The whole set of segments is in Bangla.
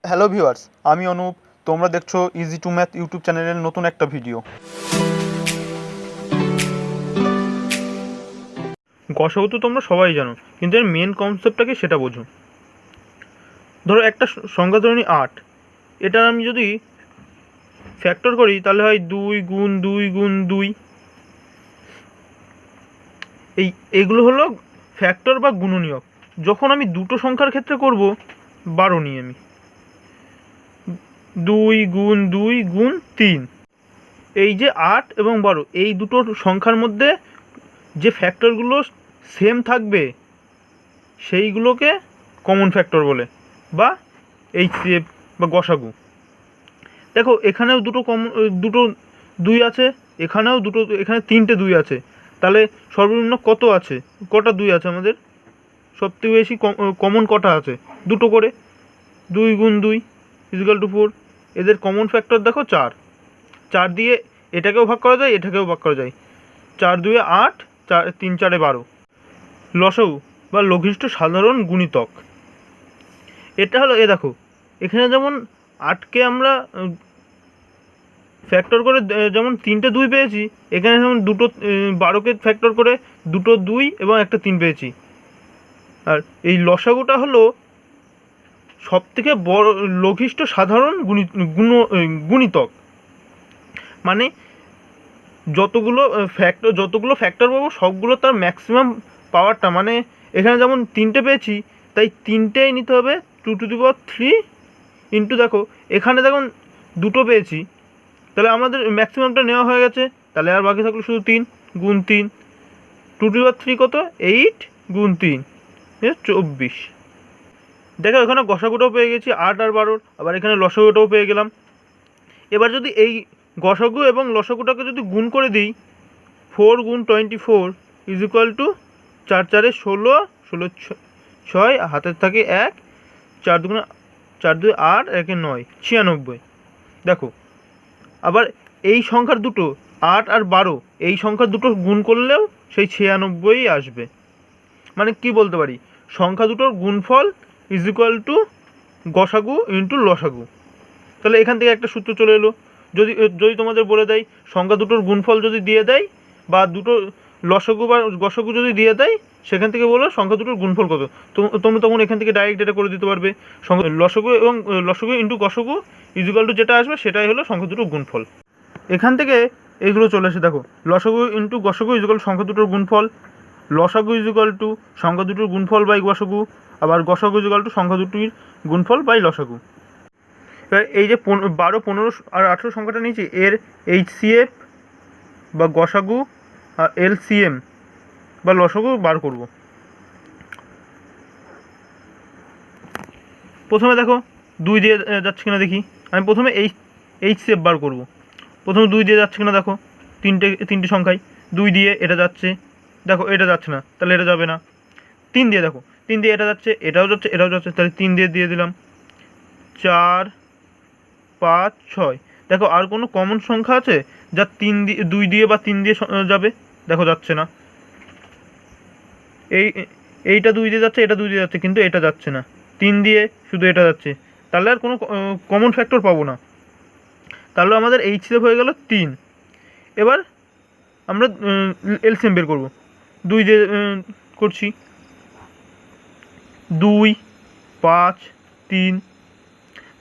হ্যালো ভিউয়ার্স, আমি অনুপ। তোমরা দেখছো ইজি টু ম্যাথ ইউটিউব চ্যানেলের নতুন একটা ভিডিও। গসাগু তো তোমরা সবাই জানো, কিন্তু এর মেন কনসেপ্টটাকে সেটা বোঝো। ধরো একটা সংখ্যা ধরে নিই 8, এটার আমি যদি ফ্যাক্টর করি তাহলে হয় 2 গুণ 2 গুণ 2। এইগুলো হলো ফ্যাক্টর বা গুণনীয়ক। যখন আমি দুটো সংখ্যার ক্ষেত্রে করব, 12 নিই আমি, 2 গুণ 2 গুণ 3। এই যে 8 এবং 12, এই দুটো সংখ্যার মধ্যে যে ফ্যাক্টরগুলো সেম থাকবে সেইগুলোকে কমন ফ্যাক্টর বলে, বা এইচসিএফ বা গসাগু। দেখো এখানেও দুটো 2 আছে, এখানে 3টে 2 আছে। তাহলে সর্বনিম্ন কত আছে, কটা 2 আছে আমাদের? সবথেকে বেশি কমন কটা আছে? দুটো করে। 2 গুণ 2 = 4। এদের কমন ফ্যাক্টর দেখো 4। 4 দিয়ে এটাকেও ভাগ করা যায়, এটাকেও ভাগ করা যায়। 4 2 8, 3 4 12। লসাগু বা লঘিষ্ঠ সাধারণ গুণিতক, এটা হলো, দেখো এখানে যেমন 8কে আমরা ফ্যাক্টর করে যেমন 3টে 2 পেয়েছি, এখানে যেমন 12কে ফ্যাক্টর করে 2 2 এবং একটা 3 পেয়েছি। আর এই লসাগুটা হলো সবথেকে বড় লঘিষ্ঠ সাধারণ গুণিতক। মানে যতগুলো ফ্যাক্টর পাবো সবগুলো তার ম্যাক্সিমাম পাওয়ারটা, মানে এখানে যেমন 3টে পেয়েছি, তাই 3টেই নিতে হবে 2⁻³ ইন্টু, দেখো এখানে দেখুন 2টো পেয়েছি, তাহলে আমাদের ম্যাক্সিমামটা নেওয়া হয়ে গেছে। তাহলে আর বাকি থাকলো শুধু 3 গুণ 3। 2⁻³ কত? 8 গুণ 3, 24। দেখো এখানে গসাগুটাও পেয়ে গেছি 8 আর 12, আবার এখানে লসাগুটাও পেয়ে গেলাম। এবার যদি এই গসাগু এবং লসাগুটাকে যদি গুণ করে দিই, 4 গুণ 24 = 4 4 16, 16 6, হাতের থাকে 1, 4 2 8, 1 9, 96। দেখো আবার এই সংখ্যার দুটো 8 আর 12, এই সংখ্যার দুটো গুণ করলেও সেই 96 আসবে। মানে কি বলতে পারি, সংখ্যা দুটোর গুণফল = গসাগু ইন্টু লসাগু। তাহলে এখান থেকে একটা সূত্র চলে এলো। যদি তোমাদের বলে দেয় সংখ্যা দুটোর গুণফল যদি দিয়ে দেয়, বা দুটো লসাগু বা গসাগু যদি দিয়ে দেয়, সেখান থেকে বলো সংখ্যা দুটোর গুণফল কত। তোমরা তখন এখান থেকে ডাইরেক্ট এটা করে দিতে পারবে। লসাগু এবং লসাগু ইন্টু গসাগু = যেটা আসবে সেটাই হলো সংখ্যা দুটোর গুণফল। এখান থেকে এইগুলো চলে এসে দেখো, লসাগু ইন্টু গসাগু = সংখ্যা দুটোর গুণফল, লসাগু = সংখ্যা দুটোর গুণফল বাই গসাগু, আবার গসাগু = সংখ্যা দুটির গুণফল বাই লসাগু। এবার এই যে 12 15 আর 18 সংখ্যাটা নিয়েছি, এর এইচসিএফ বা গসাগু আর এলসিএম বা লসাগু বার করব। প্রথমে দেখো 2 দিয়ে যাচ্ছে কিনা দেখি। আমি প্রথমে এইচসিএফ বার করব। প্রথমে 2 দিয়ে যাচ্ছে কিনা দেখো, তিনটে সংখ্যায় 2 দিয়ে এটা যাচ্ছে, দেখো এটা যাচ্ছে না, তাহলে এটা যাবে না। 3 দিয়ে দেখো, 3 দিয়ে এটা যাচ্ছে, এটাও যাচ্ছে, এটাও যাচ্ছে, তাহলে 3 দিয়ে দিলাম। 4 5 6, দেখো আর কোনো কমন সংখ্যা আছে যা 2 দিয়ে বা 3 দিয়ে যাবে? দেখো যাচ্ছে না। এইটা 2 দিয়ে যাচ্ছে, এটা 2 দিয়ে যাচ্ছে, কিন্তু এটা যাচ্ছে না। 3 দিয়ে শুধু এটা যাচ্ছে, তাহলে আর কোনো কমন ফ্যাক্টর পাবো না। তাহলে আমাদের এইচসিএফ হয়ে গেল 3। এবার আমরা এলসিএম বের করব। 2 দিয়ে করছি, 2 5 3।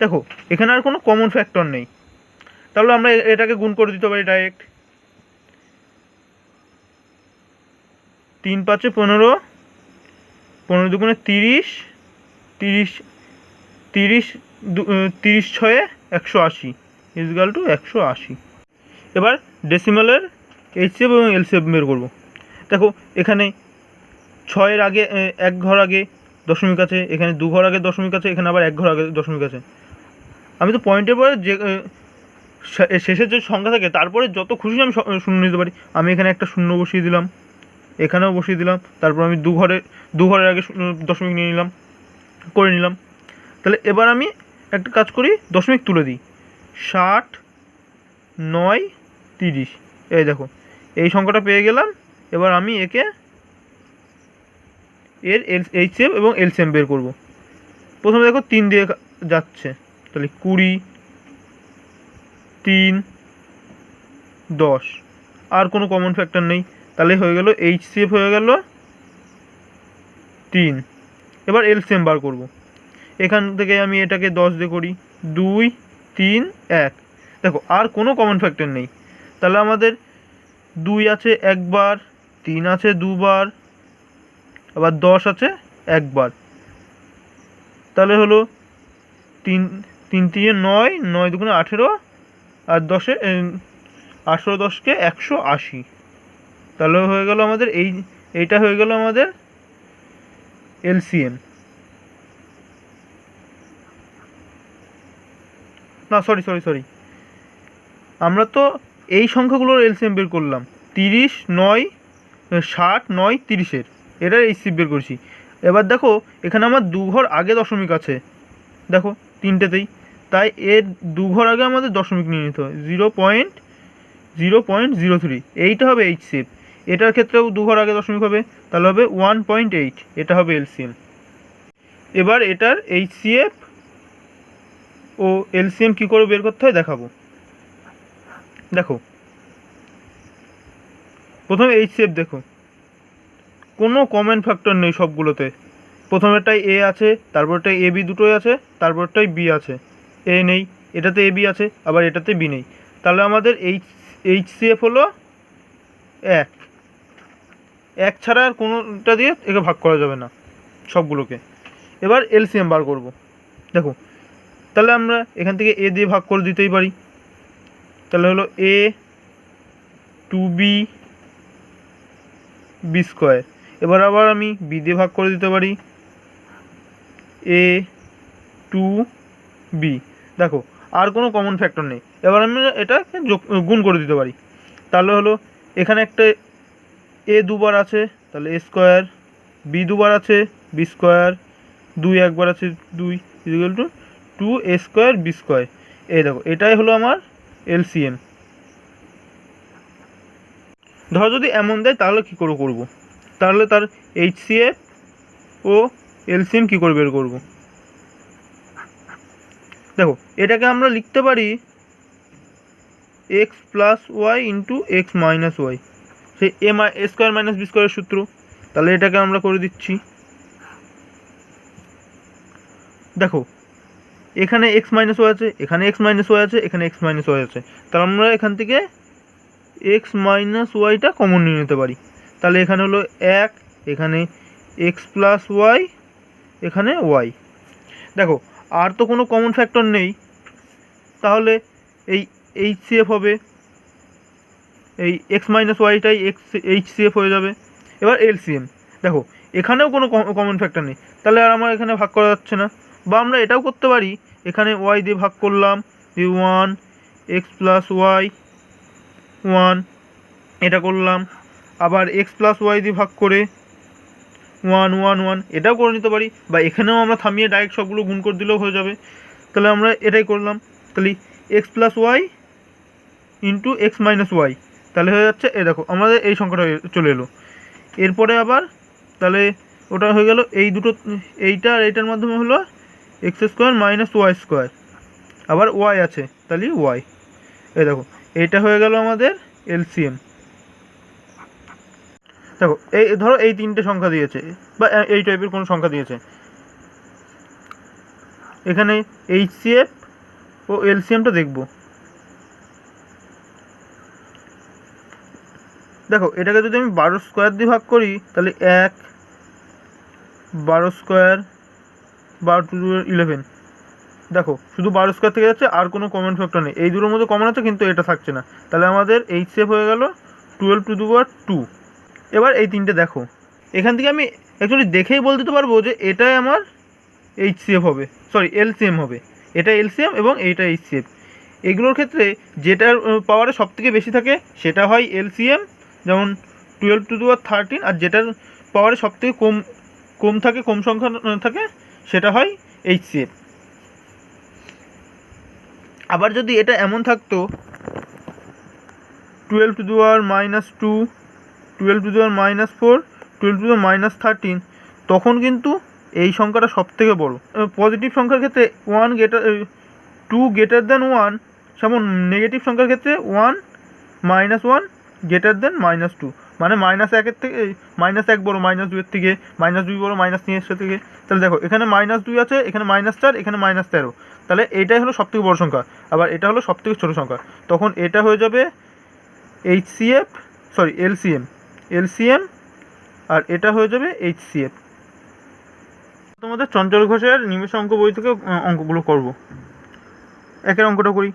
দেখো এখানে আর কোনো কমন ফ্যাক্টর নেই, তাহলে আমরা এটাকে গুণ করে দিতে পারি ডাইরেক্ট। 3 5 15, 15 2 30, 30 30 30 6 180 = 180। এবার ডেসিমালের এইচসিএফ এবং এলসিএফ বের করব। দেখো এখানে 6-এর আগে 1 ঘর আগে দশমিক আছে, এখানে 2 ঘর আগে দশমিক আছে, এখানে আবার 1 ঘর আগে দশমিক আছে। আমি তো পয়েন্টের পরে যে শেষের যে সংখ্যা থাকে তারপরে যত খুশি আমি শূন্য নিতে পারি। আমি এখানে একটা শূন্য বসিয়ে দিলাম, এখানেও বসিয়ে দিলাম, তারপর আমি 2 ঘরের আগে দশমিক নিয়ে নিলাম, করে নিলাম। তাহলে এবার আমি একটা কাজ করি, দশমিক তুলে দিই। 60 9 30, এই দেখো এই সংখ্যাটা পেয়ে গেলাম। এবার আমি এর এইচসিএফ এবং এলসিএম বের করব। প্রথমে দেখো 3 দিয়ে যাচ্ছে, তাহলে 20, 3, 10, আর কোনো কমন ফ্যাক্টর নেই, তাহলে হয়ে গেল HCF হয়ে গেল 3। এবার এলসিএম বার করব। এখান থেকে আমি এটাকে 10 দিয়ে করি, 2, 3, 1। দেখো আর কোনো কমন ফ্যাক্টর নেই, তাহলে আমাদের 2 আছে একবার, 3 আছে দুবার, আবার 10 আছে একবার। তাহলে হলো 3, 3 3 9, 9 2 18, আর 10 18 10কে 180। তাহলে হয়ে গেল আমাদের এইটা হয়ে গেল আমাদের এলসিএম। না সরি, আমরা তো এই সংখ্যাগুলোর এলসিএম বের করলাম, 30, 9, 60, 9, 30-এর, এটার এইচসিএফ বের করছি। এবার দেখো এখানে আমার 2 ঘর আগে দশমিক আছে, দেখো তিনটেতেই, তাই এর 2 ঘর আগে আমাদের দশমিক নিয়ে নিতে হয়, 0.03, এইটা হবে এইচসিএফ। এটার ক্ষেত্রেও 2 ঘর আগে দশমিক হবে, তাহলে হবে 1.8, এটা হবে এলসিএম। এবার এটার এইচসিএফ ও এলসিএম কী করে বের করতে হয় দেখাবো। দেখো প্রথমে এইচসিএফ দেখো, কোনো কমন ফ্যাক্টর নেই সবগুলোতে। প্রথমেরটাই এ আছে, তারপরটাই এ বি দুটোই আছে, তারপরটাই বি আছে, এ নেই, এটাতে এ বি আছে, আবার এটাতে বি নেই। তাহলে আমাদের এইচসিএফ হলো 1। 1 ছাড়া আর কোনোটা দিয়ে একে ভাগ করা যাবে না সবগুলোকে। এবার এলসিএম বার করব। দেখো তাহলে আমরা এখান থেকে এ দিয়ে ভাগ করে দিতেই পারি, তাহলে হলো এ 2b বি স্কোয়ার। এবার আবার আমি বি দিয়ে ভাগ করে দিতে পারি, এ 2b। দেখো আর কোনো কমন ফ্যাক্টর নেই। এবার আমি এটা গুণ করে দিতে পারি, তাহলে হলো এখানে একটা এ দুবার আছে, তাহলে এ স্কোয়ার, বি দুবার আছে, বি স্কোয়ার, 2 একবার আছে, 2 equal to 2a square B square. এই দেখো এটাই হলো আমার এলসিএম। ধরো যদি এমন দেয় তাহলে কী করে করব, তাহলে তার এইচসিএফ ও এলসিএম কী করে বের করব। দেখো এটাকে আমরা লিখতে পারি x plus Y into X minus Y, সেই এ স্কোয়ার মাইনাস বি স্কোয়ারের সূত্র। তাহলে এটাকে আমরা করে দিচ্ছি। দেখো এখানে এক্স মাইনাস ওয়াই আছে, এখানে এক্স মাইনাস ওয়াই আছে, এখানে এক্স মাইনাস ওয়াই আছে, তাহলে আমরা এখান থেকে এক্স মাইনাস ওয়াইটা কমন নিয়ে নিতে পারি। তাহলে এখানে হলো 1, এখানে এক্স প্লাস ওয়াই, এখানে ওয়াই। দেখো আর তো কোনো কমন ফ্যাক্টর নেই, তাহলে এই এইচসিএফ হবে, এই এক্স মাইনাস ওয়াইটাই এইচসিএফ হয়ে যাবে। এবার এলসিএম দেখো এখানেও কোনো কমন ফ্যাক্টর নেই, তাহলে আর আমার এখানে ভাগ করা যাচ্ছে না। বা আমরা এটাও করতে পারি, এখানে ওয়াই দিয়ে ভাগ করলাম, 1 এক্স প্লাস ওয়াই 1, এটা করলাম। আবার এক্স প্লাস ওয়াই দিয়ে ভাগ করে 1 1 1, এটাও করে নিতে পারি। বা এখানেও আমরা থামিয়ে ডাইরেক্ট সবগুলো গুণ করে দিলেও হয়ে যাবে। তাহলে আমরা এটাই করলাম, তাহলে X plus Y into X minus Y, তাহলে হয়ে যাচ্ছে। এ দেখো আমাদের এই সংখ্যাটা চলে এলো। এরপরে আবার তাহলে ওটা হয়ে গেল, এই দুটো এইটা আর এইটার মাধ্যমে হলো X square minus Y square, আবার ওয়াই আছে, তাহলে ওয়াই। এই দেখো এইটা হয়ে গেল আমাদের এলসিএম। দেখো এই ধরো এই তিনটে সংখ্যা দিয়েছে, বা এই টাইপের কোনো সংখ্যা দিয়েছে, এখানে এইচসিএফ ও এলসিএমটা দেখব। দেখো এটাকে যদি আমি 12 স্কোয়ার দিয়ে ভাগ করি, তাহলে 1, 12 স্কোয়ার, 12 2 11। দেখো শুধু 12 স্কোয়ার থেকে যাচ্ছে, আর কোনো কমন ফ্যাক্টর নেই। এই দুটোর মধ্যে কমন আছে কিন্তু এটা থাকছে না, তাহলে আমাদের এইচসিএফ হয়ে গেল 12 টু দি পাওয়ার 2। এবার এই তিনটে দেখো, এখান থেকে আমি অ্যাকচুয়ালি দেখেই বলতে দিতে পারবো যে এটাই আমার এইচসিএফ হবে, সরি এলসিএম হবে। এটা এলসিএম এবং এইটা এইচসিএফ। এগুলোর ক্ষেত্রে যেটার পাওয়ারে সবথেকে বেশি থাকে সেটা হয় এলসিএম, যেমন 12 টু দি পাওয়ার 13, আর যেটার পাওয়ারে সবথেকে কম থাকে, কম সংখ্যা থাকে, সেটা হয় এইচসিএফ। আবার যদি এটা এমন থাকতো 12 to the power -2, 12 to the power -4, 12 to the power -13, তখন কিন্তু এই সংখ্যাটা সবথেকে বড়। পজিটিভ সংখ্যার ক্ষেত্রে 2 গ্রেটার দ্যান 1, যেমন নেগেটিভ সংখ্যার ক্ষেত্রে 1 -1 গ্রেটার দ্যান -2, মানে -1 থেকে -1 বড় -2 থেকে, -2 বড় -3 থেকে। তাহলে দেখো এখানে -2 আছে, এখানে -4, এখানে -13, তাহলে এটাই হলো সবথেকে বড় সংখ্যা, আবার এটা হলো সবথেকে ছোট সংখ্যা। তখন এটা হয়ে যাবে LCM, আর এটা হয়ে যাবে HCF। তোমাদের চঞ্চল ঘোষের নিমেষ অঙ্ক বই থেকে অঙ্কগুলো করব। একের অঙ্কটা করি।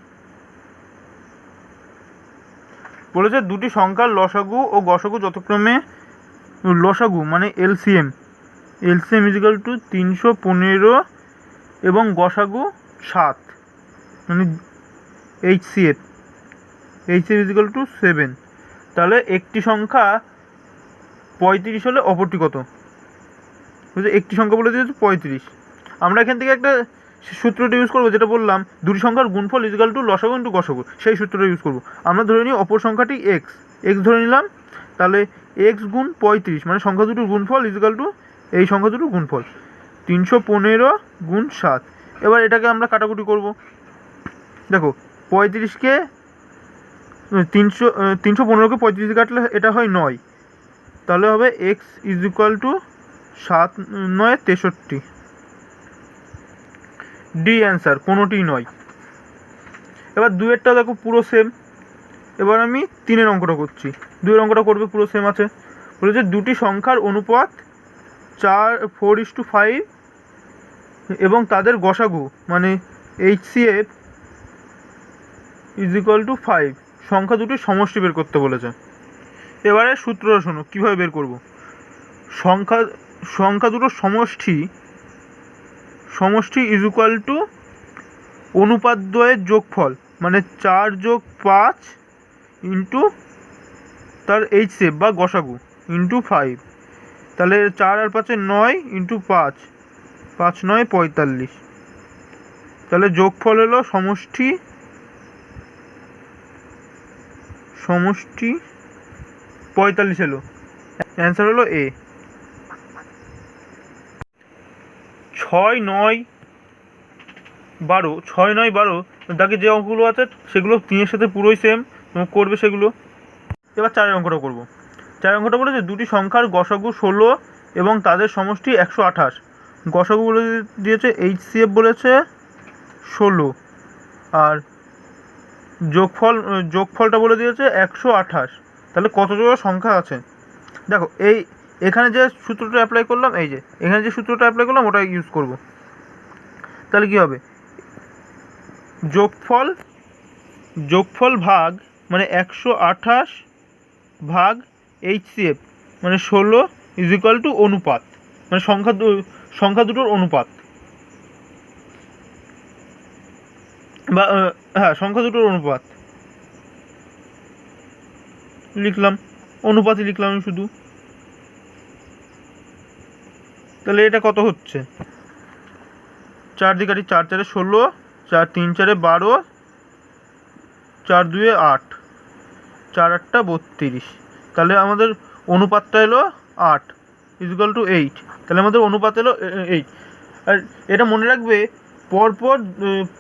বলেছে দুটি সংখ্যার লসাগু ও গসাগু যথাক্রমে, লসাগু মানে LCM ইজিক্যাল টু 315 এবং গসাগু 7, মানে HCF ইজিক্যাল টু 7। তাহলে একটি সংখ্যা 35 হলে অপরটি কত? বুঝলে একটি সংখ্যা বলে দিয়েছে 35। আমরা এখান থেকে একটা সূত্রটা ইউজ করবো, যেটা বললাম দুটি সংখ্যার গুণফল ইজিক্যাল টু লসাগু ইন্টু গসাগু, সেই সূত্রটা ইউজ করবো। আমরা ধরে নিই অপর সংখ্যাটি এক্স ধরে নিলাম, তাহলে x গুণ 35 মানে সংখ্যা দুটোর গুণফল ইজিক্যাল টু এই সংখ্যা দুটোর গুণফল 315 গুণ 7। এবার এটাকে আমরা কাটাকুটি করব। দেখো 35কে 315কে 35 কাটলে এটা হয় 9, তাহলে হবে x equal to 7 9 63। D answer, কোনোটি নয়। এবার 2-এরটা দেখো পুরো সেম। এবার আমি 3-এর অঙ্কটা করছি। 2-এর অঙ্কটা করবে পুরো সেম আছে। বলেছে দুটি সংখ্যার অনুপাত 4:5 এবং তাদের গসাগু মানে HCF ইজিক্যাল টু 5, সংখ্যা দুটির সমষ্টি বের করতে বলেছে। এবারে সূত্রটা শোনো কীভাবে বের করব। সংখ্যা দুটোর সমষ্টি ইজিক্যাল টু অনুপাত দ্বয়ের যোগফল, মানে 4 + 5 ইন্টু তার HCF বা গসাগু ইন্টু 5। তাহলে 4 আর 5 9 ইন্টু 5, 5 9 45। তাহলে যোগফল হলো সমষ্টি 45 এলো। অ্যান্সার হলো এ। 6 9 12 দাগে যে অঙ্কগুলো আছে সেগুলো 3-এর সাথে পুরোই সেম, তুমি করবে সেগুলো। এবার 4-এর অঙ্কটা করবো। 4-এর অঙ্কটা বলেছে দুটি সংখ্যার গসাগু 16 এবং তাদের সমষ্টি 128। গসাগু বলে দিয়েছে HCF বলেছে 16, আর যোগফলটা বলে দিয়েছে 128। তাহলে কত জোড়া সংখ্যা আছে? দেখো এখানে যে সূত্রটা অ্যাপ্লাই করলাম, এখানে যে সূত্রটা অ্যাপ্লাই করলাম ওটা ইউজ করব। তাহলে কী হবে? যোগফল ভাগ মানে 128 ভাগ HCF মানে 16 ইজিক্যাল টু অনুপাত, মানে সংখ্যা দুটোর অনুপাত, বা সংখ্যা দুটোর অনুপাত লিখলাম, অনুপাতই লিখলাম আমি শুধু। তাহলে এটা কত হচ্ছে? 4 দিয়ে কাটি, 4 4 16, 4 3 4 12, 4 2 8, 4 8 32। তাহলে আমাদের অনুপাতটা এলো 8 ইজিক্যাল টু 8। তাহলে আমাদের অনুপাত এলো 8। আর এটা মনে রাখবে,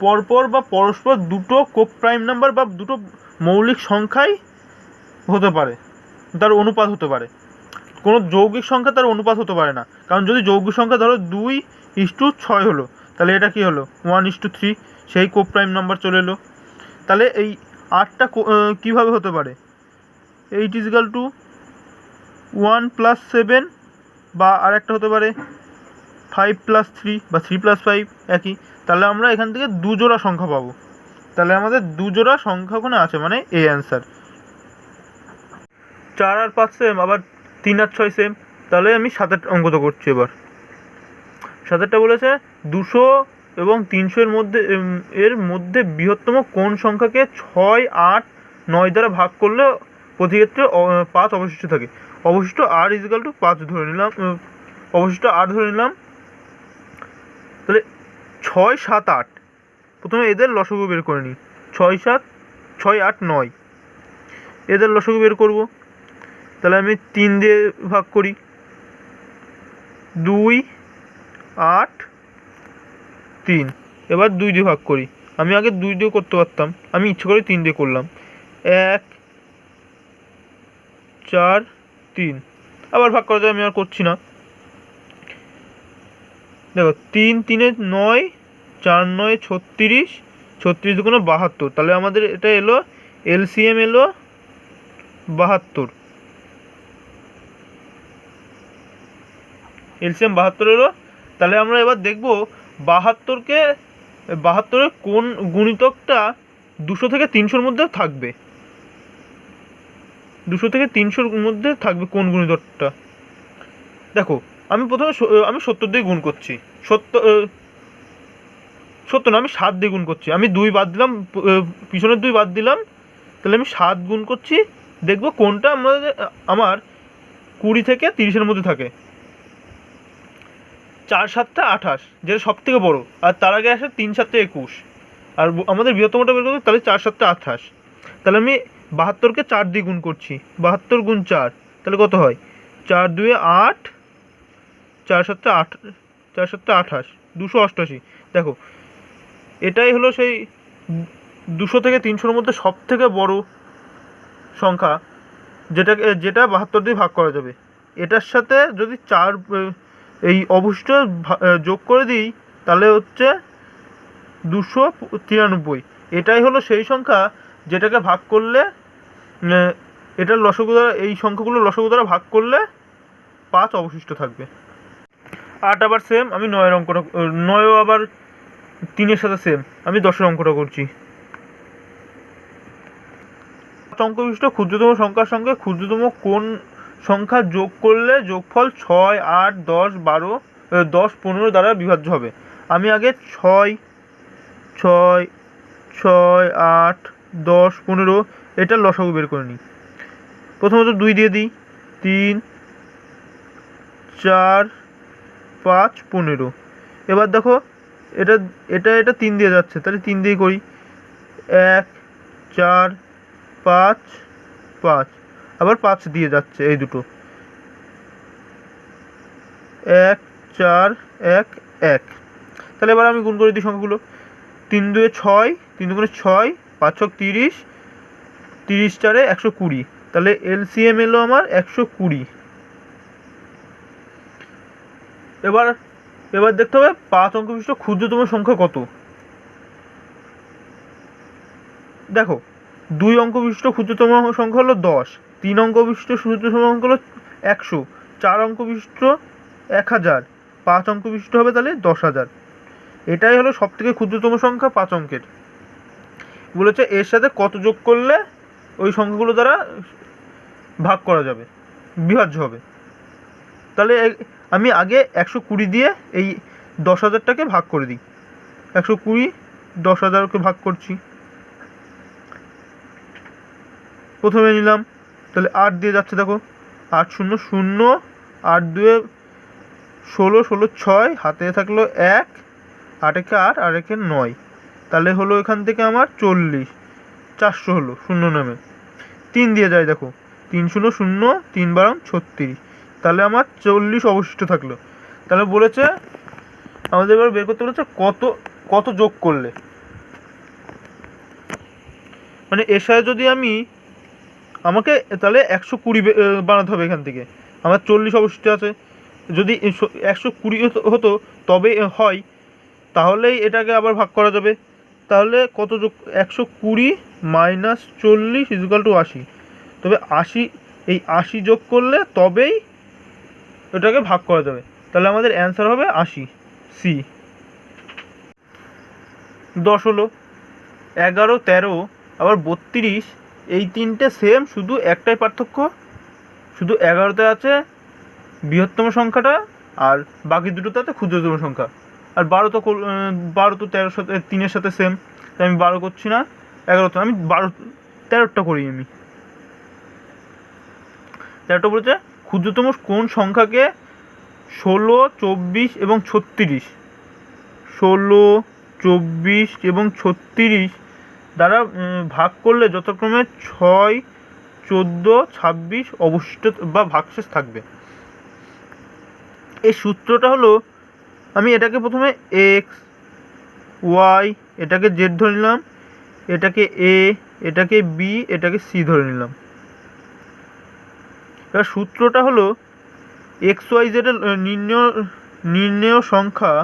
পরপর বা পরস্পর দুটো কোপ্রাইম নাম্বার বা দুটো মৌলিক সংখ্যাই হতে পারে, তার অনুপাত হতে পারে। কোনো যৌগিক সংখ্যা তার অনুপাত হতে পারে না, কারণ যদি যৌগিক সংখ্যা ধরো 2:6 হলো, তাহলে এটা কি হলো 1:3, সেই কোপ্রাইম নাম্বার চলে এলো। তাহলে এই 8টা কীভাবে হতে পারে? 8 ইজিক্যাল টু 1 + 7, বা আর একটা হতে পারে 5 + 3 বা 3 + 5 একই। তাহলে আমরা এখান থেকে 2 জোড়া সংখ্যা পাবো। তাহলে আমাদের 2 জোড়া সংখ্যা ওখানে আছে, মানে এ অ্যান্সার। 4 আর 5 সেম, আবার 3 আর 6 সেম। তাহলে আমি 7-এর অঙ্কটা করছি। এবার 7-এরটা বলেছে 200 এবং 300 এর মধ্যে বৃহত্তম কোন সংখ্যাকে 6 8 9 দ্বারা ভাগ করলে প্রতি ক্ষেত্রে 5 অবশিষ্ট থাকে। অবশিষ্ট r ইজিক্যাল টু 5 ধরে নিলাম, অবশিষ্ট r ধরে নিলাম। তাহলে 6 7 8, প্রথমে এদের লসাগু বের করে নিই। 6 8 9 এদের লসাগু বের করব। তাহলে আমি 3 দিয়ে ভাগ করি, 2 8 3। এবার 2 দিয়ে ভাগ করি, আমি আগে 2 দিয়ে করতে পারতাম, আমি ইচ্ছে করে 3 দিয়ে করলাম। 1 4 3, আবার ভাগ করা যায়, আমি আর করছি না। দেখো 3 3 9, 4 9 36, 36 দুগুণে 72, তাহলে আমাদের এটা এলো এলসিএম এলো 72। এলসিএম 72 এলো। তাহলে আমরা এবার দেখব 72-এর কোন গুণিতকটা 200 থেকে 300-র মধ্যে থাকবে। 200 থেকে 300-র মধ্যে থাকবে কোন গুণিতকটা। দেখো আমি প্রথমে আমি 70 দিয়ে গুণ করছি। 70 না, আমি 7 দিয়ে গুণ করছি। আমি 2 বাদ দিলাম, পিছনের 2 বাদ দিলাম, তাহলে আমি 7 গুণ করছি। দেখব কোনটা আমার 20 থেকে 30-এর মধ্যে থাকে। 4 7 28, যেটা সব থেকে বড়, আর তার আগে আসে 3 7 21, আর আমাদের বৃহত্তমটা বের করতে, তাহলে 4 7 28। তাহলে আমি 72-কে 4 দিয়ে গুণ করছি। 72 গুণ 4, তাহলে কত হয়? 4 2 8, 4 7 8, 4 7 28, 288। দেখো এটাই হলো সেই 200 থেকে 300-র মধ্যে সব থেকে বড় সংখ্যা, যেটা 72 দিয়ে ভাগ করা যাবে। এটার সাথে যদি 4 এই অবশিষ্ট যোগ করে দিই, তাহলে হচ্ছে 293। এটাই হলো সেই সংখ্যা যেটাকে ভাগ করলে, এটার লসাগু দ্বারা, এই সংখ্যাগুলোর লসাগু দ্বারা ভাগ করলে 5 অবশিষ্ট থাকবে। 8 আবার সেম, আমি 9-এর অঙ্কটা, 9ও আবার 3-এর সাথে সেম, আমি 10-এর অঙ্কটা করছি। 5 অঙ্ক বিশিষ্ট ক্ষুদ্রতম সংখ্যার সঙ্গে ক্ষুদ্রতম কোন সংখ্যা যোগ করলে যোগফল 6 8 10 12 10 15 দ্বারা বিভাজ্য হবে। আমি আগে 6 6 6 8 10 15 এটার লসাগু বের করে নিই। প্রথমত 2 দিয়ে দিই, 3 4 5 15। এবার দেখো এটা এটা এটা 3 দিয়ে যাচ্ছে, তাহলে 3 দিয়ে করি। 1 4 5 5, আবার 5 দিয়ে যাচ্ছে, এই দুটো। 1 4 1 1। তাহলে এবার আমি গুণ করে দিই সংখ্যাগুলো। 3 2 6, 3 2 6, 5 6 30, 30 4 120। তাহলে এলসিএম এলো আমার 120। এবার দেখতে হবে 5 অঙ্ক বিশিষ্ট ক্ষুদ্রতম সংখ্যা কত। দেখো 2 অঙ্ক বিশিষ্ট ক্ষুদ্রতম সংখ্যা হলো 10, 3 অঙ্ক বিশিষ্ট ক্ষুদ্রতম সংখ্যা হলো 100, 4 অঙ্ক বিশিষ্ট 1000, 5 অঙ্ক বিশিষ্ট হবে তাহলে 10,000। এটাই হলো সব থেকে ক্ষুদ্রতম সংখ্যা 5 অঙ্কের। বলেছে এর সাথে কত যোগ করলে ওই সংখ্যাগুলো দ্বারা ভাগ করা যাবে, বিভাজ্য হবে। তাহলে আমি আগে 120 দিয়ে এই 10,000টাকে ভাগ করে দিই। 120 10,000কে ভাগ করছি। প্রথমে নিলাম, তাহলে 8 দিয়ে যাচ্ছে, দেখো 8 0 0, 8 2 16, 16 6, হাতে থাকলো 1, 8 1 8, আর 1 9। তাহলে হলো এখান থেকে আমার 40, 400 হলো শূন্য নামে। 3 দিয়ে যায়, দেখো 3 0 0, 3 12 36, তাহলে আমার 40 অবশিষ্ট থাকলো। তাহলে বলেছে আমাদের এবার বের করতে বলেছে কত যোগ করলে, মানে এর সাথে যদি আমাকে তাহলে 120 বানাতে হবে। এখান থেকে আমার 40 অবশিষ্ট আছে, যদি 120 হতো তবে হয়, তাহলেই এটাকে আবার ভাগ করা যাবে। তাহলে কত যোগ, 120 মাইনাস 40 ইকুয়াল টু 80। তবে 80, এই 80 যোগ করলে তবেই এটাকে ভাগ করা যাবে। তাহলে আমাদের অ্যান্সার হবে 80, সি। 10 হলো, 11 13 আবার 32, এই তিনটে সেম, শুধু একটাই পার্থক্য, শুধু 11তে আছে বৃহত্তম সংখ্যাটা, আর বাকি দুটোতে আছে ক্ষুদ্রতম সংখ্যা। আর 12 তো 13-এর সাথে 3-এর সাথে সেম, তাই আমি 12 করছি না। 11 আমি 13টা করি। আমি 13টা বলেছে ক্ষুদ্রতম কোন সংখ্যাকে 16 24 এবং 36, 16 24 এবং 36 দ্বারা ভাগ করলে যথাক্রমে 6 14 26 অবশিষ্ট বা ভাগশেষ থাকবে। এই সূত্রটা হলো, আমি এটাকে প্রথমে x y এটাকে জেড ধরে নিলাম, এটাকে এ, এটাকে বি, এটাকে সি ধরে নিলাম। এবার সূত্রটা হলো এক্স ওয়াই জেড এর নির্ণেয় সংখ্যা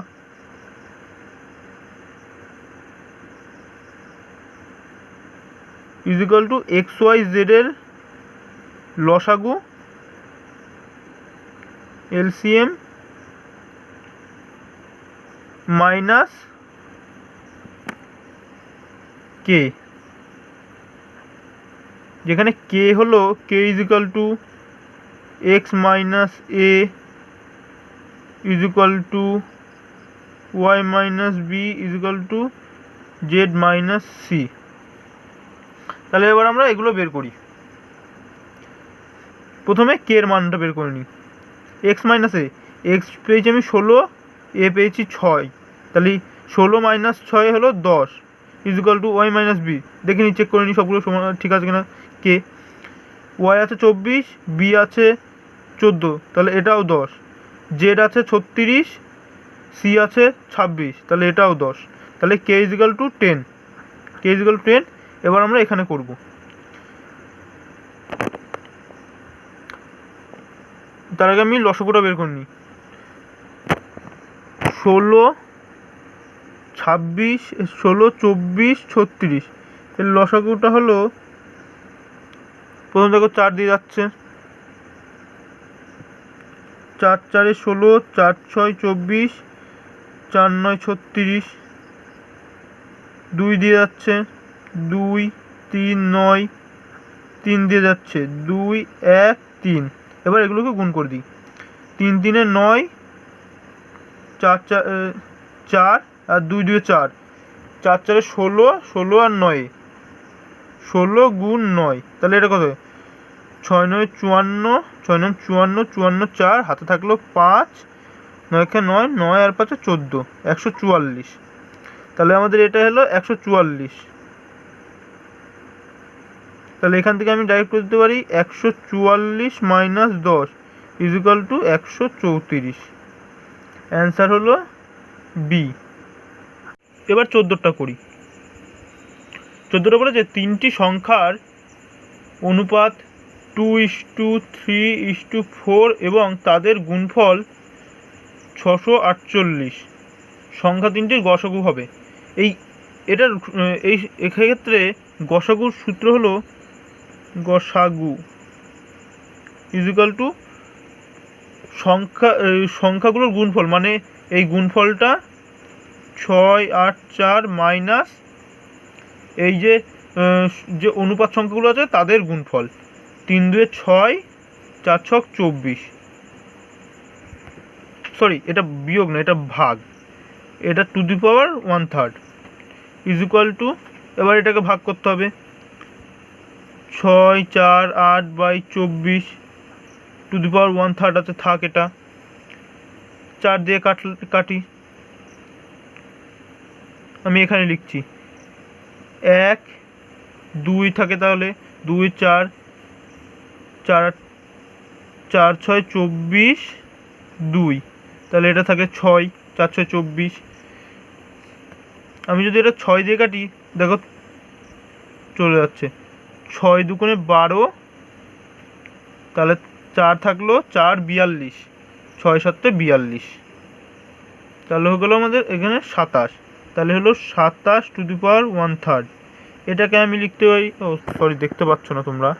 is equal to X Y Z এর লসাগু এলসিএম মাইনাস কে, যেখানে কে হলো K is equal to X minus A is equal to Y minus B is equal to Z minus C. তাহলে এবার আমরা এগুলো বের করি। প্রথমে কে এর মানটা বের করে নিই। এক্স মাইনাস এ, এক্স পেয়েছি আমি 16, এ পেয়েছি 6, তাহলে 16 মাইনাস 6 হলো 10 is equal to Y minus B. দেখে নিই, চেক করে নিই সবগুলো সমান ঠিক আছে কিনা। কে ওয়াই আছে 24, বি আছে 14, তাহলে এটাও 10, জেড আছে 36, সি আছে 26, তাহলে এটাও 10, তাহলে K is equal to 10, K is equal to 10। এবার আমরা এখানে করব। তার আগে আমি লসাগুটা বের করে নিই। 16, 26, 16, 24, 36, এর লসাগুটা হলো, প্রথম দেখো 4 দিয়ে যাচ্ছে, 4 4 16, 4 6 24, 4 9 36, 2 দিয়ে যাচ্ছে, 2 3 9, 3 দিয়ে যাচ্ছে, 2 1 3। এবার এগুলোকে গুণ করে দিই। 3 3 9, 4 4 আর 2 2 4, 4 4 16, 16 আর 9, 16 গুণ 9, তাহলে এটা কত? 6 9 54, 6 9 54, 54 4, হাতে থাকলো 5, 9 9, 9 আর 5 14, 144। তাহলে আমাদের এটা হলো 144। তাহলে এখান থেকে আমি ডাইরেক্ট করে দিতে পারি 144 minus 10 is equal two 134। Answer হলো বি। এবার 14টা করি। 14টা বলেছে তিনটি সংখ্যার অনুপাত 2:3:4 এবং তাদের গুণফল 648। সংখ্যা তিনটির গসাগু হবে। এই এক্ষেত্রে গসাগুর সূত্র হলো গসাগু ইজ ইকুয়াল টু সংখ্যাগুলোর গুণফল, মানে এই গুণফলটা 6 8 4 মাইনাস এই যে অনুপাত সংখ্যাগুলো আছে তাদের গুণফল, 3 2 6, 4 6 24, সরি এটা বিয়োগ না, এটা ভাগ, এটা two the power 1/3 is equal two, এবার এটাকে ভাগ করতে হবে, 6 4 8/24 টু দি পাওয়ার 1/3 আছে, থাক, এটা 4 দিয়ে কাটি, আমি এখানে লিখছি 1 2 থাকে, তাহলে 2 4 4 4 6 24 2, তাহলে এটা থাকে 6 4 6 24। আমি যদি এটা 6 দিয়ে কাটি, দেখো চলে যাচ্ছে, 6 দুগুণে 12, তাহলে 4 থাকলো 4 42, 6 7 42, তাহলে হয়ে গেলো আমাদের এখানে 27, তাহলে হলো 27 টু দি পাওয়ার 1/3। এটাকে আমি লিখতে পারি, ও সরি দেখতে পাচ্ছ না তোমরা,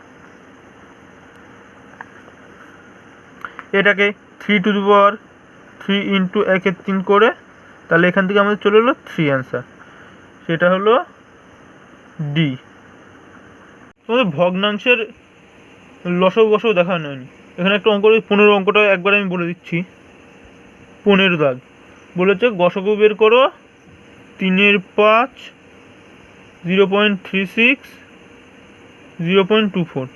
এটাকে 3 টু দি পাওয়ার 3 ইন্টু 1 3 করে, তাহলে এখান থেকে আমাদের চলে এলো 3 অ্যান্সার, সেটা হলো ডি। তোমাদের ভগ্নাংশের লসাগু গসাগু দেখা হয়নি। এখানে একটা অঙ্ক, 15 অঙ্কটা একবার আমি বলে দিচ্ছি। 15 দাগ বলেছে গসাগু বের করো 3 5, 0.36, 0.24।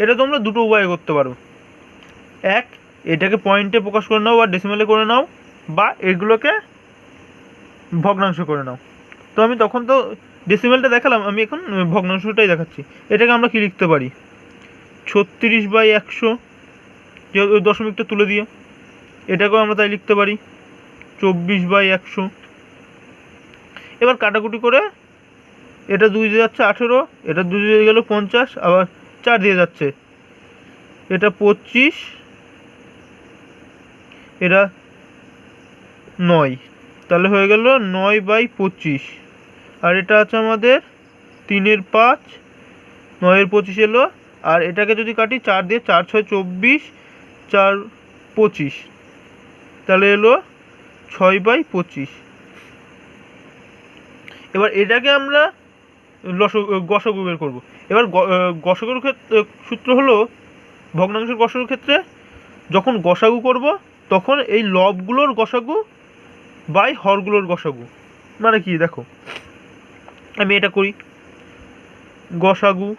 এটা তোমরা দুটো উপায়ে করতে পারো। এক, এটাকে পয়েন্টে প্রকাশ করে নাও বা ডেসিমেলে করে নাও, বা এগুলোকে ভগ্নাংশ করে নাও। তো আমি তখন তো ডেসিমেলটা দেখালাম, আমি এখন ভগ্নাংশটাই দেখাচ্ছি। এটাকে আমরা কি লিখতে পারি, 36/100, যে দশমিকটা তুলে দিয়ে, এটাকেও আমরা তাই লিখতে পারি 24/100। এবার কাটাকুটি করে এটা 2 দিয়ে যাচ্ছে 18, এটা 2 দিয়ে গেল 50, আবার 4 দিয়ে যাচ্ছে, এটা 25, এটা 9, তাহলে হয়ে গেল 9/25। আর এটা আছে আমাদের 3 × 5, 9/25 এলো। আর এটাকে যদি কাটি 4 দিয়ে, 4 × 6 = 24, 4 × 25, তাহলে এলো 6/25। এবার এটাকে আমরা গসাগু বের করবো। এবার গসাগুর ক্ষেত্রে সূত্র হলো, ভগ্নাংশের গসাগুর ক্ষেত্রে যখন গসাগু করব তখন এই লবগুলোর গসাগু বাই হরগুলোর গসাগু। মানে কি দেখো, আমি এটা করি, গসাগু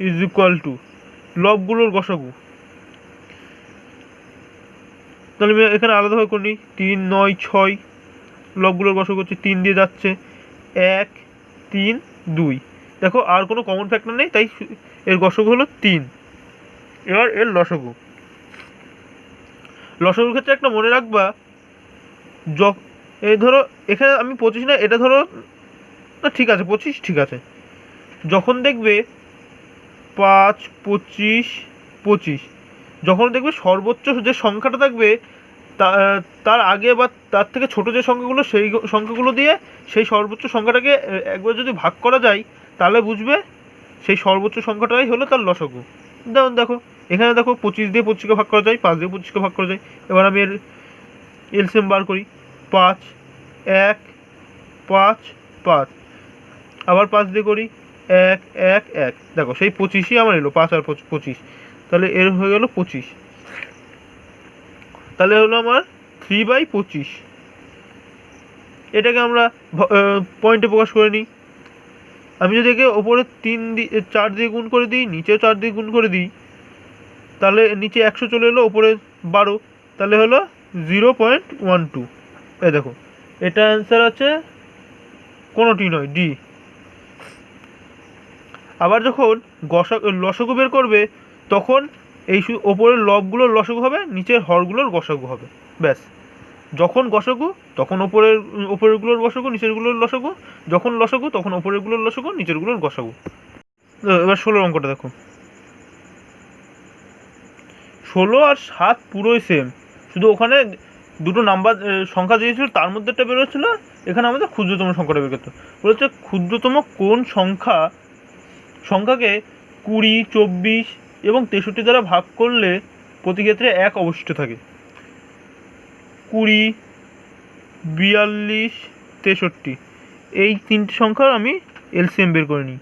ইজ ইকুয়াল টু লবগুলোর গসাগু। তাহলে আমি এখানে আলাদাভাবে করি, 3, 9, 6, লবগুলোর গসাগু হচ্ছে 3 দিয়ে যাচ্ছে, 1, 3, 2। দেখো আর কোনো কমন ফ্যাক্টর নেই, তাই এর গসাগু হলো 3। এবার এর লসাগু, লসাগুর ক্ষেত্রে একটা মনে রাখবা, এই ধরো এখানে আমি 25 না, এটা ধরো না, ঠিক আছে 25 ঠিক আছে। যখন দেখবে 5, 25, 25, যখন দেখবে সর্বোচ্চ যে সংখ্যাটা থাকবে তার আগে বা তার থেকে ছোট যে সংখ্যাগুলো, সেই সংখ্যাগুলো দিয়ে সেই সর্বোচ্চ সংখ্যাটাকে একবার যদি ভাগ করা যায়, তাহলে বুঝবে সেই সর্বোচ্চ সংখ্যাটাই হলো তার লসাগু। যেমন দেখো এখানে দেখো 25 দিয়ে 25কে ভাগ করা যায়, 5 দিয়ে 25কে ভাগ করা যায়। এবার আমি এর এলসিএম বার করি, 5, 1, 5, 5, আবার 5 দিয়ে করি, 1, 1, 1। দেখো সেই 25ই আমার এলো, 5 আর 25, তাহলে এর হয়ে গেল 25। তাহলে হলো আমার 3/25। এটাকে আমরা পয়েন্টে প্রকাশ করে নিই। আমি যদি একে ওপরে 4 দিয়ে গুণ করে দিই, নিচেও 4 দিয়ে গুণ করে দিই, তাহলে নিচে 100 চলে এলো, ওপরে 12, তাহলে হলো 0.12। এই দেখো এটা অ্যান্সার আছে কোনোটি নয়, ডি। আবার যখন লসাগু বের করবে তখন এই ওপরের লবগুলোর লসাগু হবে, নিচের হরগুলোর গসাগু হবে, ব্যাস। যখন গসাগু তখন ওপরেরগুলোর গসাগু, নিচেরগুলোর লসাগু, যখন লসাগু তখন ওপরেরগুলোর লসাগু, নিচেরগুলোর গসাগু। এবার 16 অঙ্কটা দেখো, 16 আর 7 পুরোই সেম, শুধু ওখানে দুটো নাম্বার সংখ্যা দিয়েছিল, তার মধ্যে একটা বেরোচ্ছিল, এখানে আমাদের ক্ষুদ্রতম সংখ্যাটা বের করতে বলেছে। ক্ষুদ্রতম কোন সংখ্যাকে 20, 24 এবং 63 দ্বারা ভাগ করলে প্রতি ক্ষেত্রে 1 অবশিষ্ট থাকে? 20, 42, 63, এই তিনটে সংখ্যার আমি এলসিএম বের করে নিই।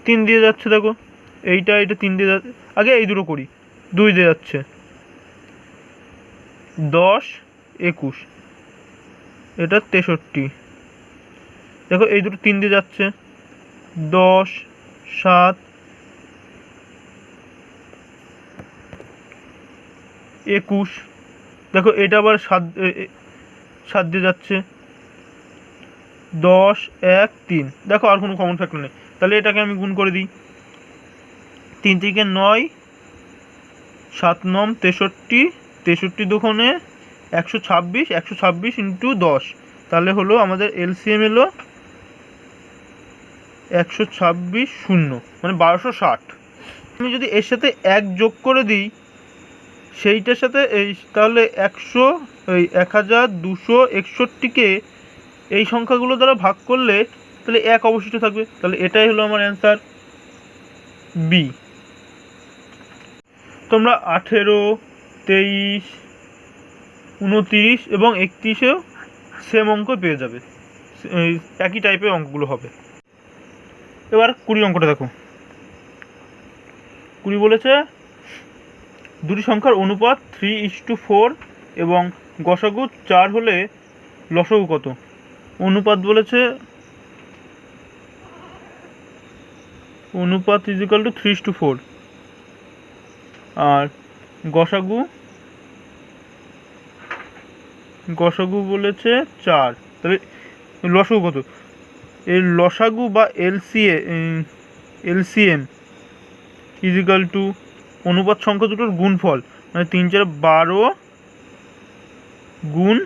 3 দিয়ে যাচ্ছে, দেখো এটা 3 দিয়ে যাচ্ছে, আগে এই দুটো করি, 2 দিয়ে যাচ্ছে, 10, 21, এটা 63, দেখো এই দুটো 3 দিয়ে যাচ্ছে, 10, 7, 21, দেখো এটা আবার 7 দিয়ে যাচ্ছে, 10, 1, 3, দেখো আর কোনো কমন ফ্যাক্টর নেই, তাহলে এটাকে আমি গুণ করে দিই, 3 থেকে 9, 7 9 63, 63 দুগুণে 126, 126 ইন্টু 10, তাহলে হলো আমাদের এলসিএম এলো 126, 0, মানে 1260। আমি যদি এর সাথে 1 যোগ করে দিই সেইটার সাথে তাহলে 1261কে এই সংখ্যাগুলো দ্বারা ভাগ করলে তাহলে 1 অবশিষ্ট থাকবে, তাহলে এটাই হলো আমার অ্যান্সার, বি। তোমরা 18, 23, 29 এবং 31-এও সেম অঙ্ক পেয়ে যাবে, একই টাইপের অঙ্কগুলো হবে। এবার 20 অঙ্কটা দেখো, 20 বলেছে দুটি সংখ্যার অনুপাত 3:4 এবং গসাগু 4 হলে লসাগু কত? অনুপাত বলেছে, অনুপাত ইজ ইকুয়াল টু 3:4, আর গসাগু বলেছে 4, তাহলে লসাগু কত? এর লসাগু বা এলসিএম ইজ ইকুয়াল টু অনুপাত সংখ্যা দুটোর গুণফল, মানে 3 4 12 গুণ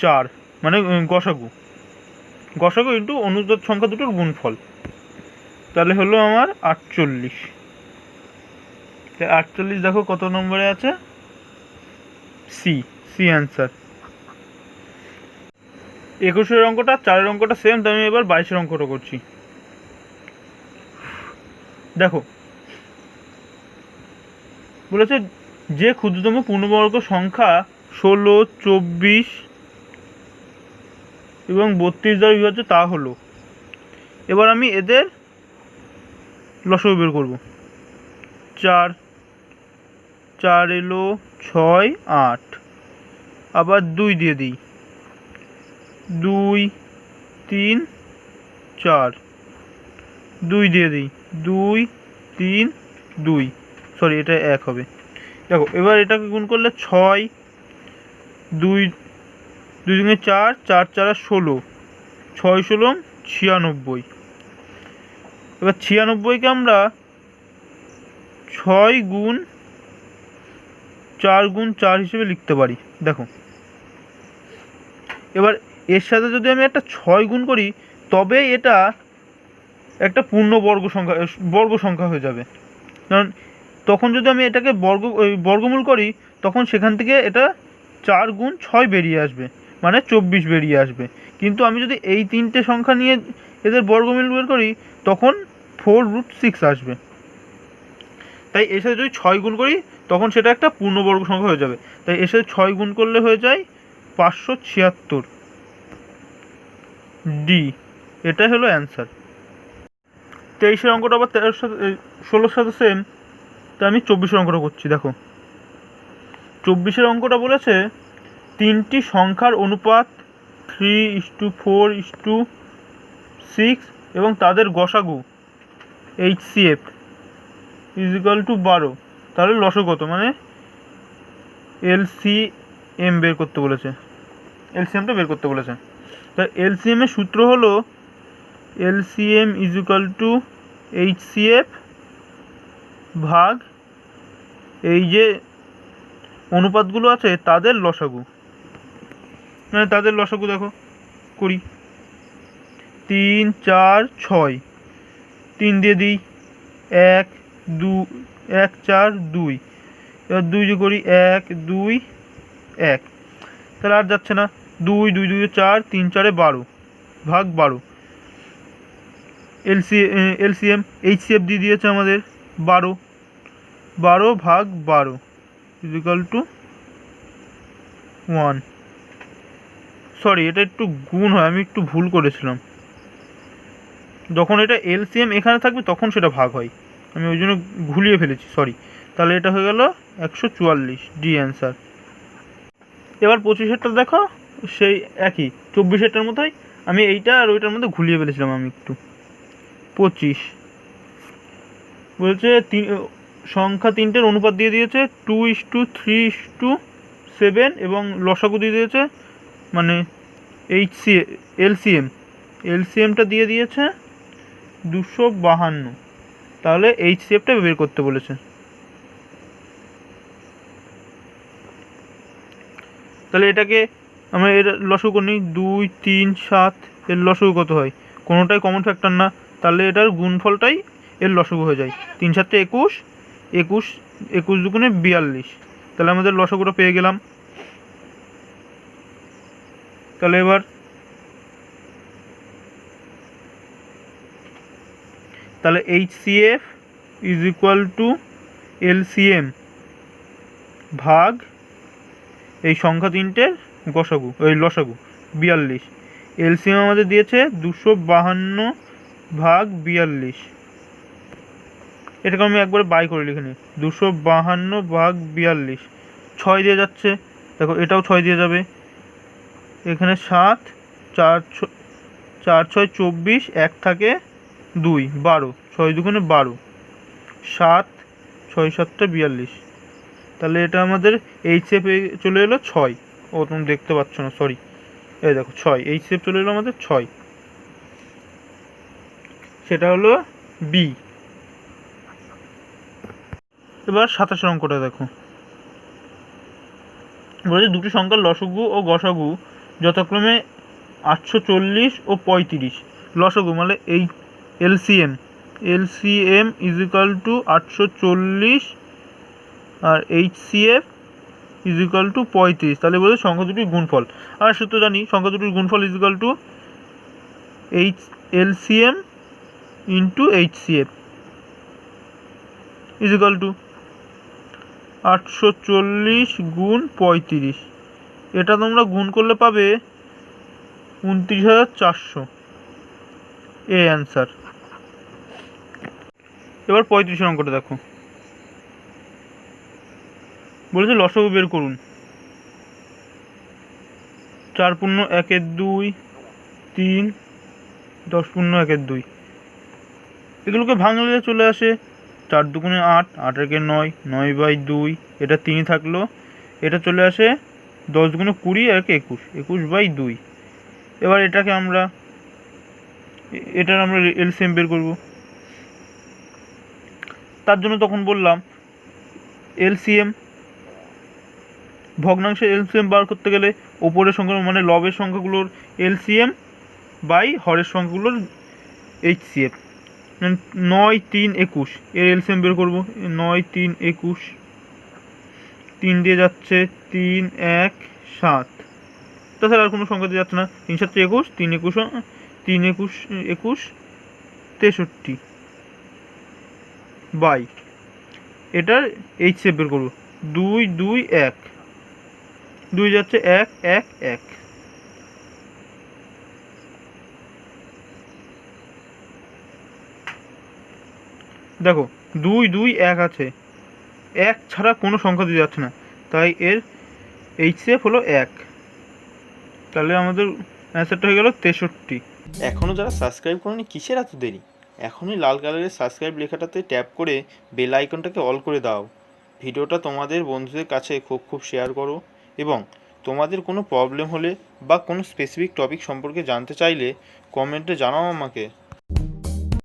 4 মানে গসাগু গসাগু ইন্টু অনুপাত সংখ্যা দুটোর গুণফল, তাহলে হলো আমার 48। 48 দেখো কত নম্বরে আছে, সি, সি অ্যান্সার। 21-এর অঙ্কটা 4-এর অঙ্কটা সেম, তো আমি এবার 22-এর অঙ্কটা করছি। দেখো বলেছে যে ক্ষুদ্রতম পূর্ণবর্গ সংখ্যা 16, 24 এবং 32 দ্বারা বিভাজ্য তা হলো। এবার আমি এদের লসাগু বের করব। 4 4 এলো 6, 8, আবার 2 দিয়ে দিই, 2 3 4, 2 দিয়ে দিই, 2 3 2, সরি এটা 1 হবে। দেখো এবার এটাকে গুণ করলে 6, 2 2 দুগুণে 4, 4 4 16, 6 16 96। এবার 96কে আমরা 6 গুণ 4 গুণ 4 হিসেবে লিখতে পারি। দেখো এবার এর সাথে যদি আমি একটা 6 গুণ করি তবে এটা একটা বর্গ সংখ্যা হয়ে যাবে, কারণ তখন যদি আমি এটাকে বর্গমূল করি তখন সেখান থেকে এটা 4 গুণ 6 বেরিয়ে আসবে, মানে 24 বেরিয়ে আসবে। কিন্তু আমি যদি এই তিনটে সংখ্যা নিয়ে এদের বর্গমূল বের করি তখন 4√6 আসবে। তাই এর সাথে যদি 6 গুণ করি তখন সেটা একটা পূর্ণবর্গ সংখ্যা হয়ে যাবে। তাই এর সাথে 6 গুণ করলে হয়ে যায় 576, ডি, এটাই হলো অ্যান্সার। 23-এর অঙ্কটা আবার 16-র সাথে সেম, তাই আমি 24-এর অঙ্কটা করছি। দেখো 24-এর অঙ্কটা বলেছে তিনটি সংখ্যার অনুপাত 3:4:6 এবং তাদের গসাগু HCF = 12, তাহলে লসাগু কত, মানে LCM বের করতে বলেছে, এলসিএমটা বের করতে বলেছে। তাই LCM এর সূত্র হলো LCM = HCF ভাগ এই যে অনুপাতগুলো আছে তাদের লসাগু, মানে তাদের লসাগু দেখো করি, 3 4 6, 3 দিয়ে দিই, 1 2 1 4 2, এবার 2 যে করি 1 2 1, তাহলে আর যাচ্ছে না, 2 2 2 4, 3 4 12 ভাগ 12, LCM HCF দিয়ে দিয়েছে আমাদের 12, 12 ভাগ 12 = 1। সরি এটা একটু গুণ হয়, আমি একটু ভুল করেছিলাম, যখন এটা LCM এখানে থাকবে তখন সেটা ভাগ হয়, আমি ওই জন্য ভুলিয়ে ফেলেছি, সরি। তাহলে এটা হয়ে গেল 144, ডি অ্যান্সার। এবার 25-এরটা দেখো সেই একই 24-এরটার মতোই, আমি এইটা আর ওইটার মধ্যে ঘুলিয়ে ফেলেছিলাম আমি একটু। 25 বলছে সংখ্যা তিনটের অনুপাত দিয়ে দিয়েছে 2:3:7 এবং লসাগু দিয়ে দিয়েছে, মানে এলসিএমটা দিয়ে দিয়েছে 252, তাহলে HCFটা বের করতে বলেছে। তাহলে এটাকে আমরা এর লসাগু করে নিই, 2 3 7, এর লসাগু কত হয়, কোনোটাই কমন ফ্যাক্টর না, তাহলে এটার গুণফলটাই এর লসাগু হয়ে যায়। 3 7 21, 21 21 দুগুণে 42, তাহলে আমাদের লসাগুটা পেয়ে গেলাম। তাহলে এবার তাহলে HCF = LCM ভাগ এই সংখ্যা তিনটের গসাগু, ওই লসাগু 42। LCM আমাদের দিয়েছে 252 ভাগ 42, এটাকে আমি একবারে বাই করে লিখে নিই, 252 ভাগ 42, 6 দিয়ে যাচ্ছে, দেখো এটাও 6 দিয়ে যাবে, এখানে 7 4 4 6 24, 1 থাকে 2 12, 6 দুগুণে 12, 7 6 7 42, তাহলে এটা আমাদের HCF চলে এলো 6। ও তুমি দেখতে পাচ্ছ না, সরি, এই দেখো 6, HCF চলে এলো আমাদের 6, সেটা হলো বি। এবার 27 অঙ্কটা দেখো, বলছে দুটি সংখ্যার লসাগু ও গসাগু যথাক্রমে 840 ও 35। লসাগু মানে এই এলসিএম ইজ ইকাল টু 840 আর HCF ইজ ইকাল টু 35। তাহলে বলছে সংখ্যা দুটির গুণফল। আর সূত্র জানি, সংখ্যা দুটির গুণফল is equal two LCM into HCF is equal to 840 গুণ 35। এটা তোমরা গুণ করলে পাবে 29,400। অ্যান্সার। এবার 35 অঙ্কটা দেখো, বলেছে লসাগু বের করুন। 4 পূর্ণ 1 2, 3, 10 পূর্ণ 1 2। এগুলোকে ভাঙলে চলে আসে 4 দুগুণে 8, 8 একে 9, 9/2, এটা 3 থাকলো। এটা চলে আসে 10 দুগুণে 20 আর 21, 21/2। এবার এটার আমরা এলসিএম বের করব। তার জন্য তখন বললাম এলসিএম, ভগ্নাংশের এলসিএম বার করতে গেলে ওপরের সংখ্যা মানে লবের সংখ্যাগুলোর এলসিএম বাই হরের সংখ্যাগুলোর HCF। 9 3 21 এর এলসিএম বের করবো। 9 3 21, 3 দিয়ে যাচ্ছে 3 1 7, তাছাড়া আর কোনো সংখ্যা দিয়ে যাচ্ছে না। 3 7 21, 3 21 63 বাই এটার HCF বের করবো। 2 2 1, 2 যাচ্ছে 1 1 1। দেখো 2 2 1 আছে, 1 ছাড়া কোনো সংখ্যা দিয়ে যাচ্ছে না, তাই এর HCF হলো 1। তাহলে আমাদের অ্যান্সারটা হয়ে গেল 63। এখনও যারা সাবস্ক্রাইব করেনি কিসের এত দেরি? এখনই লাল কালারের সাবস্ক্রাইব লেখাটাতে ট্যাপ করে বেল আইকনটাকে অল করে দাও। ভিডিওটা তোমাদের বন্ধুদের কাছে খুব শেয়ার করো, এবং তোমাদের কোনো প্রবলেম হলে বা কোনো স্পেসিফিক টপিক সম্পর্কে জানতে চাইলে কমেন্টে জানাও আমাকে।